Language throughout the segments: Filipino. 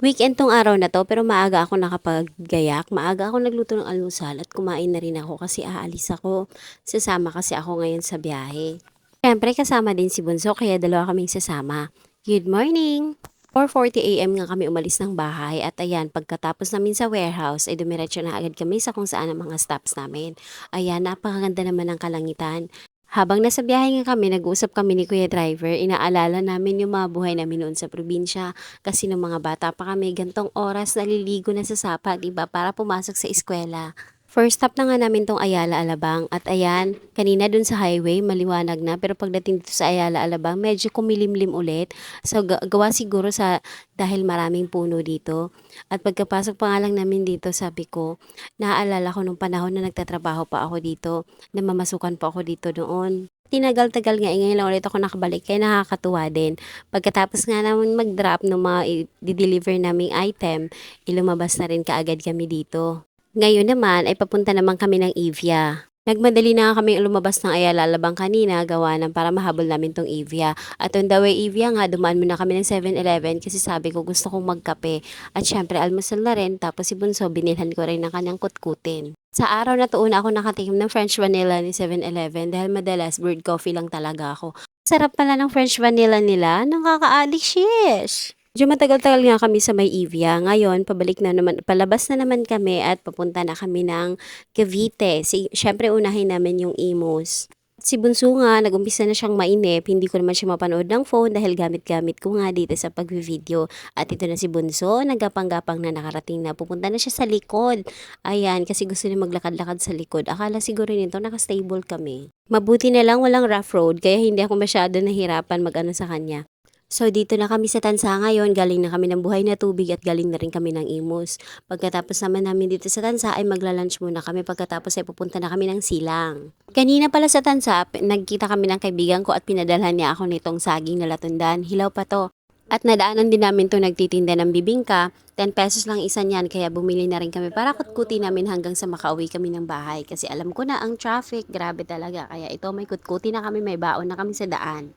Weekend 'tong araw na 'to pero maaga ako nakapaggayak, maaga ako nagluto ng almusal at kumain na rin ako kasi aalis ako. Sasama kasi ako ngayon sa biyahe. Siyempre kasama din si Bunso kaya dalawa kaming sasama. Good morning! 4:40 AM nga kami umalis ng bahay at ayan, pagkatapos namin sa warehouse ay dumiretso na agad kami sa kung saan ang mga stops namin. Ayan, napakaganda naman ng kalangitan. Habang nasa biyahe nga kami, nag-uusap kami ni Kuya Driver, inaalala namin yung mga buhay namin noon sa probinsya. Kasi nung mga bata pa kami, gantong oras naliligo na sa sapa, 'di ba, para pumasok sa eskwela. First stop na nga namin tong Ayala Alabang at ayan, kanina dun sa highway maliwanag na pero pagdating dito sa Ayala Alabang medyo kumilimlim ulit. So gawa siguro sa dahil maraming puno dito. At pagkapasok pa nga lang namin dito sabi ko, naaalala ko nung panahon na nagtatrabaho pa ako dito, na mamasukan pa ako dito noon. Tinagal-tagal nga, ngayon lang ulit ako nakabalik kaya nakakatuwa din. Pagkatapos nga namin mag-drop ng mga i-deliver naming item, ilumabas na rin kaagad kami dito. Ngayon naman ay papunta naman kami ng Evia. Nagmadali na nga kaming lumabas ng Ayala Alabang kanina gawa ng para mahabol namin tong Evia. At on the way Evia nga dumaan muna kami ng 7-Eleven kasi sabi ko gusto kong magkape. At syempre almusal na rin tapos si Bunso binilhan ko rin ng kanyang kutkutin. Sa araw na to una ako nakatikim ng French vanilla ni 7-Eleven dahil madalas brewed coffee lang talaga ako. Sarap pala ng French vanilla nila, nakaka-addict, shish! Medyo matagal-tagal nga kami sa may Evia. Ngayon, pabalik na naman, palabas na naman kami at papunta na kami ng Cavite. Siyempre, unahin namin yung Imus. Si Bunso nga, nag-umpisa na siyang mainip. Hindi ko naman siya mapanood ng phone dahil gamit-gamit ko nga dito sa pag-video. At ito na si Bunso, nagapang-gapang na nakarating na. Pupunta na siya sa likod. Ayan, kasi gusto niya maglakad-lakad sa likod. Akala siguro nito nakastable kami. Mabuti na lang walang rough road, kaya hindi ako masyado nahirapan mag-ano sa kanya. So dito na kami sa Tansa ngayon, galing na kami ng Buhay na Tubig at galing na rin kami ng Imus. Pagkatapos naman namin dito sa Tansa ay magla-lunch muna kami, pagkatapos ay pupunta na kami ng Silang. Kanina pala sa Tansa, nagkita kami ng kaibigan ko at pinadalhan niya ako nitong saging na latundan. Hilaw pa to. At nadaanan din namin to nagtitinda ng bibingka, 10 pesos lang isa niyan kaya bumili na rin kami para kutkuti namin hanggang sa makauwi kami ng bahay. Kasi alam ko na ang traffic, grabe talaga. Kaya ito may kutkuti na kami, may baon na kami sa daan.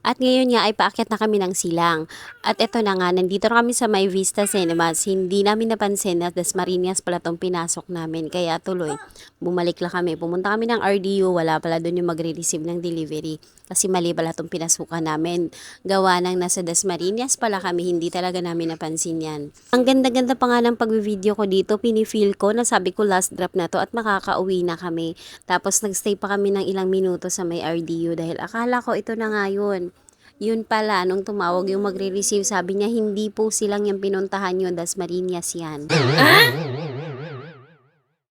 At ngayon nga ay paakyat na kami ng Silang. At eto na nga, nandito na kami sa May Vista Cinemas. Hindi namin napansin na Dasmariñas pala tong pinasok namin. Kaya tuloy, bumalik lang kami. Pumunta kami ng RDU, wala pala doon yung magre-receive ng delivery. Kasi mali pala tong pinasukan namin. Gawa ng nasa Dasmariñas pala kami, hindi talaga namin napansin yan. Ang ganda-ganda pa nga ng pag-video ko dito, pinifeel ko na sabi ko last drop na to at makakauwi na kami. Tapos nagstay pa kami ng ilang minuto sa may RDU dahil akala ko ito na nga yun. Yun pala, nung tumawag yung magre-receive, sabi niya, hindi po silang yung pinuntahan yun, Dasmariñas yan.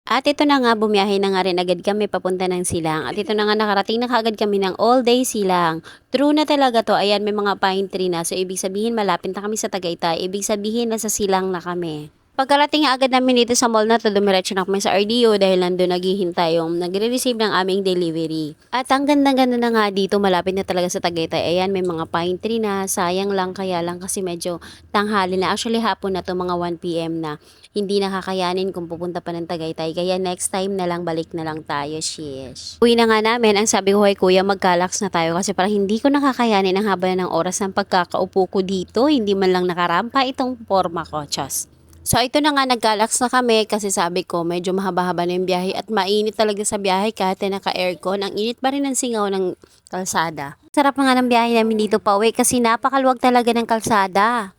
At ito na nga, bumiyahe na nga rin agad kami papunta ng Silang. At ito na nga, nakarating na kaagad kami ng all day Silang. True na talaga to, ayan, may mga pine tree na. So, ibig sabihin, malapit na kami sa Tagaytay. Ibig sabihin, nasa Silang na kami. Pagkarating nga agad namin dito sa mall na to, dumiretso na kami sa RDO dahil nandun naghihintay yung nagre-receive ng aming delivery. At ang ganda-ganda na nga dito, malapit na talaga sa Tagaytay. Ayan, may mga pine tree na, sayang lang kaya lang kasi medyo tanghali na. Actually, hapon na to, mga 1 PM na. Hindi nakakayanin kung pupunta pa ng Tagaytay. Kaya next time na lang, balik na lang tayo, shish. Uwi na nga namin, ang sabi ko kay kuya, magkalax na tayo kasi parang hindi ko nakakayanin ang haba ng oras ng pagkakaupo ko dito. Hindi man lang nakarampa itong forma ko, chos. So ito na nga, nag-galax na kami kasi sabi ko medyo mahaba-haba na yung biyahe at mainit talaga sa biyahe kahit na naka-aircon. Ang init pa rin ng singaw ng kalsada. Sarap na nga ng biyahe namin dito pa uwi kasi napakaluwag talaga ng kalsada.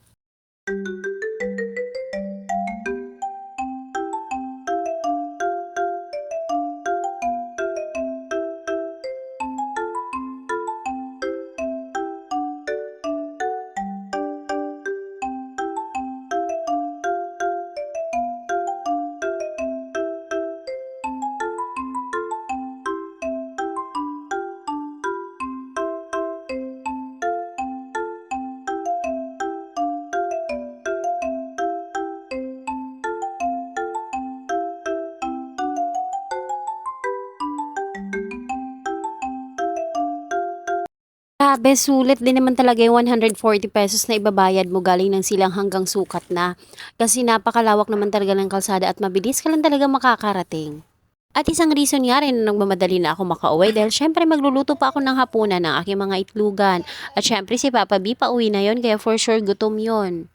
Grabe, sulit din naman talaga yung 140 pesos na ibabayad mo galing ng Silang hanggang Sukat na. Kasi napakalawak naman talaga ng kalsada at mabilis ka lang talaga makakarating. At isang reason nga rin na nagmamadali na ako makauwi dahil syempre magluluto pa ako ng hapunan ng aking mga itlugan. At syempre si Papa B pa uwi na yon kaya for sure gutom yon.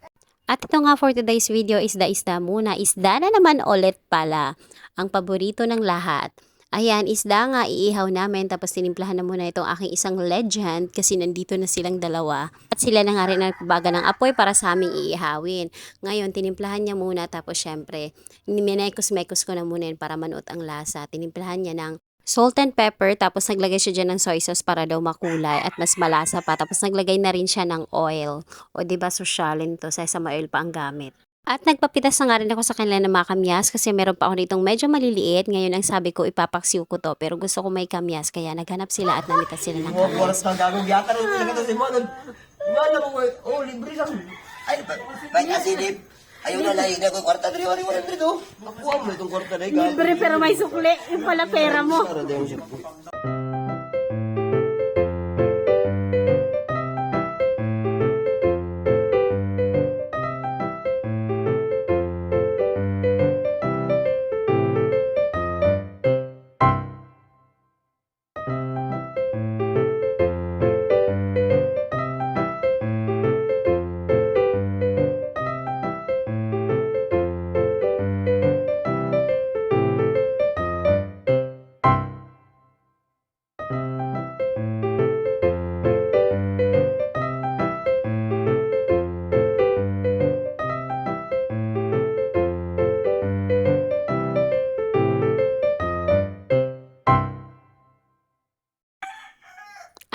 At ito nga for today's video, isda-isda muna. Isda na naman ulit pala. Ang paborito ng lahat. Ayan, isda nga iihaw namin tapos tinimplahan na muna itong aking isang legend kasi nandito na silang dalawa. At sila na nga rin nagbaga ng apoy para sa aming iihawin. Ngayon, tinimplahan niya muna tapos syempre, minekos-mekos ko na muna yun para manuot ang lasa. Tinimplahan niya ng salt and pepper, tapos naglagay siya dyan ng soy sauce para daw makulay at mas malasa pa. Tapos naglagay na rin siya ng oil. O diba sosyalin to, sesame oil pa ang gamit. At nagpapitas na nga rin ako sa kanila ng mga kamyas kasi meron pa ako ditong medyo maliliit. Ngayon ang sabi ko ipapaksiw ko to pero gusto ko may kamyas kaya naghanap sila at namitas sila ng kamyas. Oras ka gagawin yata rin talaga si Manon. Wala mo ko. Oh, libre lang. Ay, ba't asilip? Ayaw na lahi na ko kwarta dito. Wala dito. Nakuha mo itong kwarta na ikaw. Libre pero may sukli. Yung pala pera mo. Para daw siya.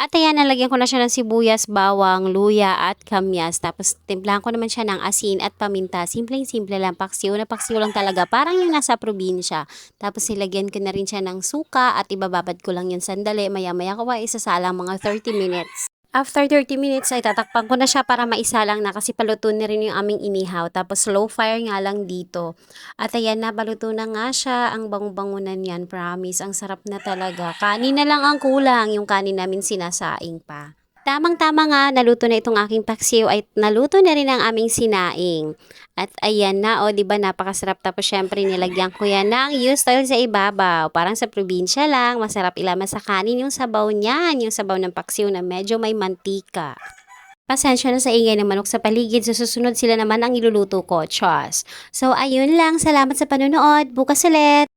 At ayan, nalagyan ko na siya ng sibuyas, bawang, luya at kamyas. Tapos timplahan ko naman siya ng asin at paminta. Simpleng-simple lang, paksiw na paksiw lang talaga. Parang yung nasa probinsya. Tapos nilagyan ko na rin siya ng suka at ibababad ko lang yun sandali. Maya-maya ko isasalang mga 30 minutes. After 30 minutes ay tatakpan ko na siya para maisalang na kasi paluto na rin yung aming inihaw. Tapos slow fire nga lang dito. At ayan na, baluto na nga siya. Ang bango-bangunan yan, promise. Ang sarap na talaga. Kanin na lang ang kulang. Yung kanin namin sinasaing pa. Tamang-tama nga, naluto na itong aking paksiw ay naluto na rin ang aming sinaing. At ayan na, o diba napakasarap. Tapos syempre nilagyan ko yan ng used oil sa ibabaw. Parang sa probinsya lang, masarap ilaman sa kanin yung sabaw niyan. Yung sabaw ng paksiw na medyo may mantika. Pasensya na sa ingay ng manok sa paligid. Sa susunod sila naman ang iluluto ko, Chos. So ayun lang, salamat sa panonood. Bukas ulit!